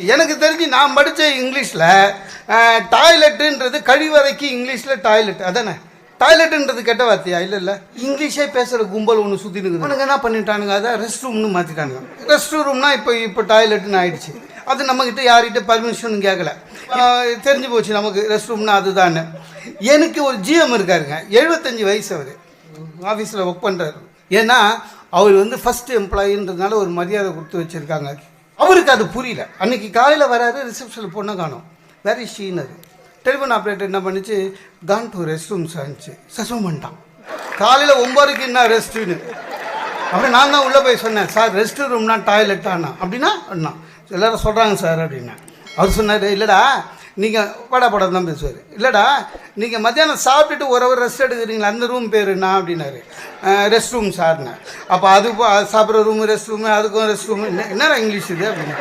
எனக்கு தெரிஞ்சு நான் படித்த இங்கிலீஷில் டாய்லெட்டுன்றது கழிவறைக்கு இங்கிலீஷில் டாய்லெட் அதானே. டாய்லெட்டுன்றது கெட்ட வார்த்தையா? இல்லை இங்கிலீஷே பேசுகிற கும்பல் ஒன்று சுற்றி இருக்குது. அவனுக்கு என்ன பண்ணிட்டானுங்க, அதை ரெஸ்ட் ரூம்னு மாற்றிட்டானுங்க. ரெஸ்ட் ரூம்னா இப்போ டாய்லெட்டுன்னு ஆயிடுச்சு. அது நம்மக்கிட்ட யார்கிட்ட பர்மிஷன் கேட்கல, தெரிஞ்சு போச்சு நமக்கு ரெஸ்ட் ரூம்னா அதுதானே. எனக்கு ஒரு ஜிஎம் இருக்காருங்க, 75 வயசு. அவர் ஆஃபீஸில் ஒர்க் பண்ணுறாரு. ஏன்னா அவர் ஃபஸ்ட் எம்ப்ளாயின்றதுனால ஒரு மரியாதை கொடுத்து வச்சுருக்காங்க. அவருக்கு அது புரியல. அன்றைக்கி காலையில் வராரு, ரிசப்ஷனில் பொண்ணை காணும், வேறு ஷீனர். டெலிஃபோன் ஆப்ரேட்டர் என்ன பண்ணிச்சு, கான் டு ரெஸ்ட் ரூம்ஸ் ஆனிச்சு, சஸ்பெண்ட் பண்ணிட்டான். காலையில் 9க்கு என்ன ரெஸ்ட்டுன்னு. அப்படி நான் தான் உள்ளே போய் சொன்னேன், சார் ரெஸ்ட் ரூம்னா டாய்லெட்டானா அப்படின்னா அண்ணா எல்லோரும் சொல்கிறாங்க சார் அப்படின்னா. அவர் சொன்னார், இல்லைடா நீங்கள் படம் தான் பேசுவார், இல்லைடா நீங்கள் மத்தியானம் சாப்பிட்டுட்டு ஒரு ஹவர் ரெஸ்ட் எடுக்கிறீங்களா, அந்த ரூம் பேர் என்ன அப்படின்னாரு. ரெஸ்ட் ரூம் சார்னு. அப்போ அது சாப்பிட்ற ரூமு ரெஸ்ட் ரூமு, அதுக்கும் ரெஸ்ட் ரூமு, என்னடா இங்கிலீஷ் இது அப்படின்னு.